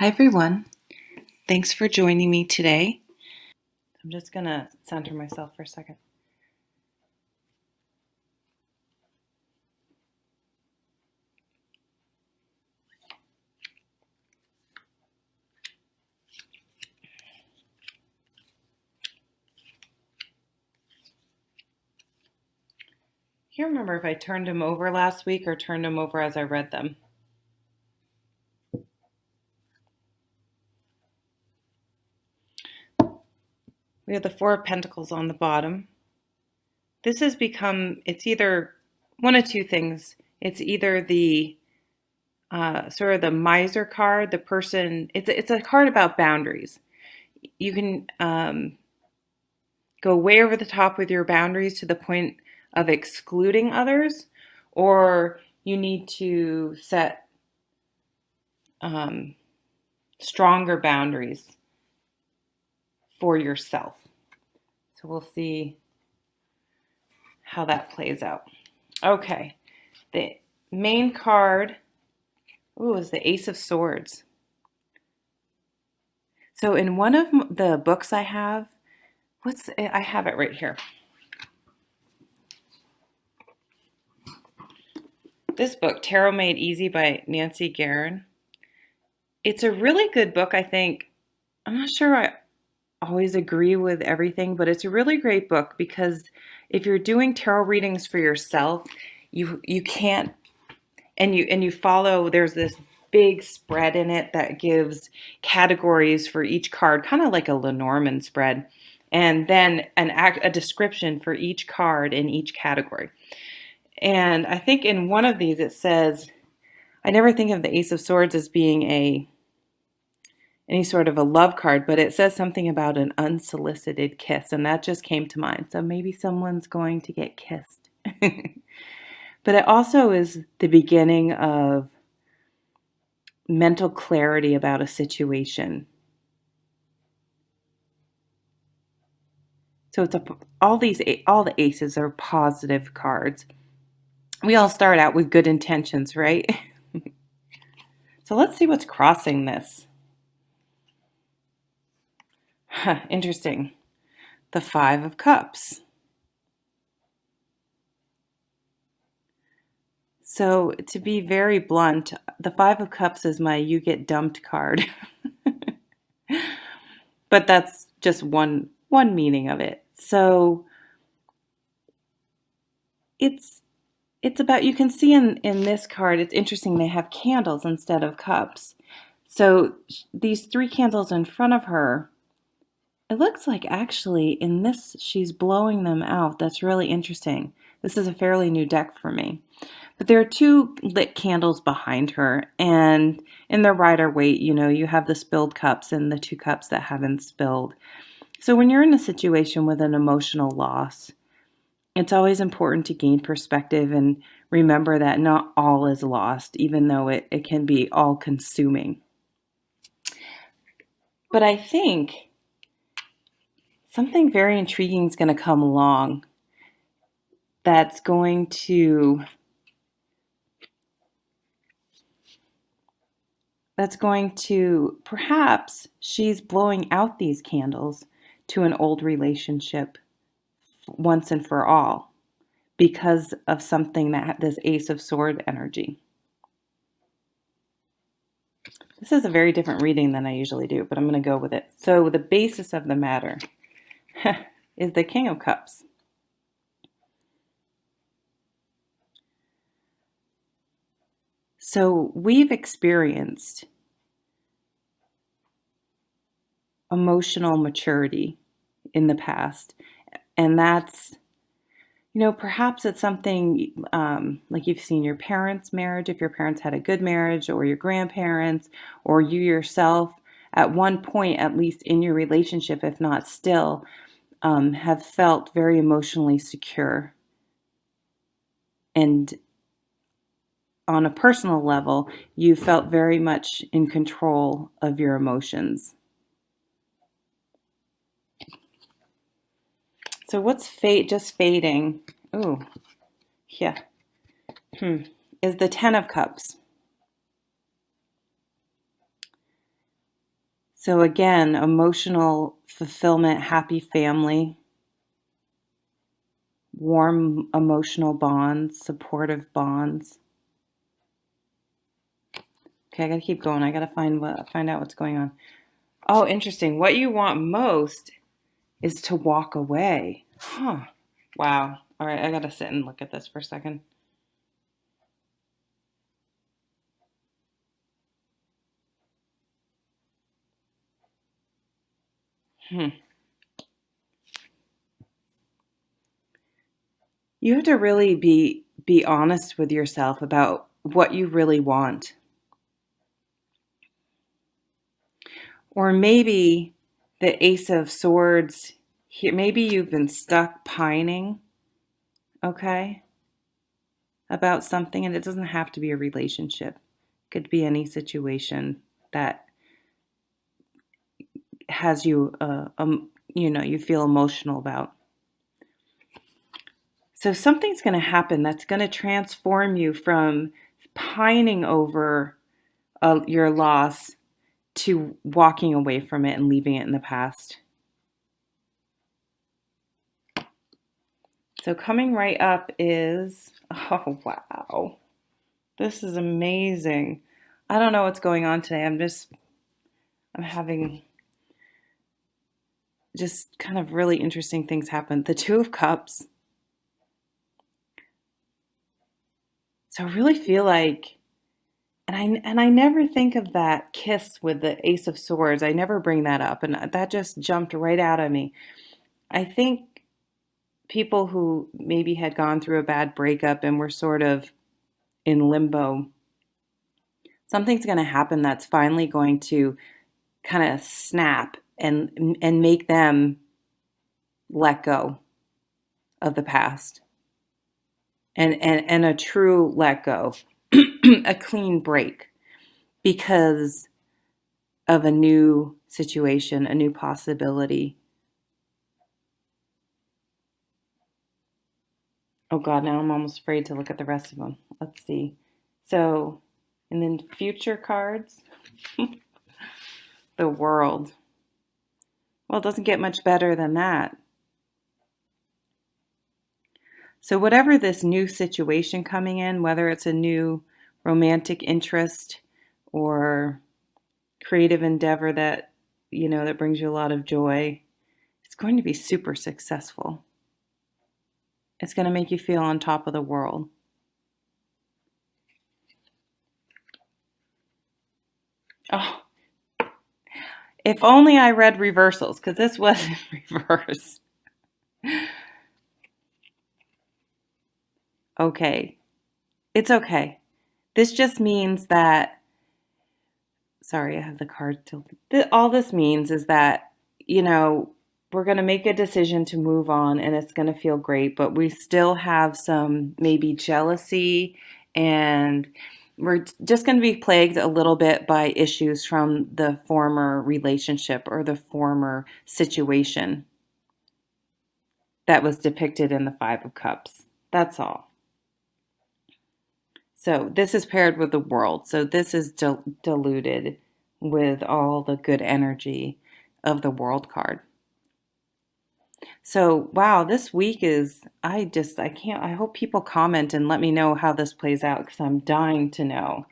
Hi, everyone. Thanks for joining me today. I'm just going to center myself for a second. I can't remember if I turned them over last week or turned them over as I read them. We have the Four of Pentacles on the bottom. This has become, it's either one of two things. It's either the sort of the miser card, the person, it's a card about boundaries. You can go way over the top with your boundaries to the point of excluding others, or you need to set stronger boundaries for yourself. So we'll see how that plays out. Okay, the main card, is the Ace of Swords. So in one of the books I have, I have it right here. This book, Tarot Made Easy by Nancy Guerin. It's a really good book, I think. I'm not sure I always agree with everything, but it's a really great book because if you're doing tarot readings for yourself, you can't and you follow, there's this big spread in it that gives categories for each card, kind of like a Lenormand spread, and then a description for each card in each category. And I think in one of these it says, I never think of the Ace of Swords as being any sort of a love card, but it says something about an unsolicited kiss, and that just came to mind. So maybe someone's going to get kissed. But it also is the beginning of mental clarity about a situation. So it's all the aces are positive cards. We all start out with good intentions, right? So let's see what's crossing this. Interesting. The Five of Cups. So to be very blunt, the Five of Cups is my you get dumped card. But that's just one meaning of it. So it's about, you can see in this card, it's interesting, they have candles instead of cups. So these three candles in front of her, it looks like actually in this, she's blowing them out. That's really interesting. This is a fairly new deck for me. But there are two lit candles behind her, and in the Rider-Waite, you have the spilled cups and the two cups that haven't spilled. So when you're in a situation with an emotional loss, it's always important to gain perspective and remember that not all is lost, even though it can be all-consuming. But I think something very intriguing is going to come along that's going to perhaps she's blowing out these candles to an old relationship once and for all because of something that this Ace of Sword energy. This is a very different reading than I usually do, but I'm going to go with it. So the basis of the matter is the King of Cups. So we've experienced emotional maturity in the past, and that's, perhaps it's something like you've seen your parents' marriage, if your parents had a good marriage, or your grandparents, or you yourself at one point, at least in your relationship, if not still, have felt very emotionally secure. And on a personal level, you felt very much in control of your emotions. So what's just fading? Oh, yeah. Is the Ten of Cups. So again, emotional fulfillment, happy family, warm emotional bonds, supportive bonds. Okay, I gotta keep going. I gotta find out what's going on. Oh, interesting. What you want most is to walk away. Huh. Wow. All right, I gotta sit and look at this for a second. Hmm. You have to really be honest with yourself about what you really want. Or maybe the Ace of Swords here, maybe you've been stuck pining, okay, about something, and it doesn't have to be a relationship. It could be any situation that has you, you feel emotional about. So something's going to happen that's going to transform you from pining over your loss to walking away from it and leaving it in the past. So coming right up is, oh, wow. This is amazing. I don't know what's going on today. I'm having just kind of really interesting things happen. The Two of Cups. So I really feel like, and I never think of that kiss with the Ace of Swords. I never bring that up, and that just jumped right out at me. I think people who maybe had gone through a bad breakup and were sort of in limbo, something's going to happen that's finally going to kind of snap and make them let go of the past and a true let go, a clean break because of a new situation, a new possibility. Oh God, now I'm almost afraid to look at the rest of them. Let's see. So, and then future cards, the world. Well, it doesn't get much better than that. So, whatever this new situation coming in, whether it's a new romantic interest or creative endeavor that, that brings you a lot of joy, it's going to be super successful. It's going to make you feel on top of the world. Oh, if only I read reversals, because this was in reverse. Okay. It's okay. This just means that, sorry, I have the card tilted. All this means is that, we're going to make a decision to move on and it's going to feel great, but we still have some maybe jealousy and we're just going to be plagued a little bit by issues from the former relationship or the former situation that was depicted in the Five of Cups. That's all. So this is paired with the world. So this is diluted with all the good energy of the world card. So, wow, this week is, I hope people comment and let me know how this plays out because I'm dying to know.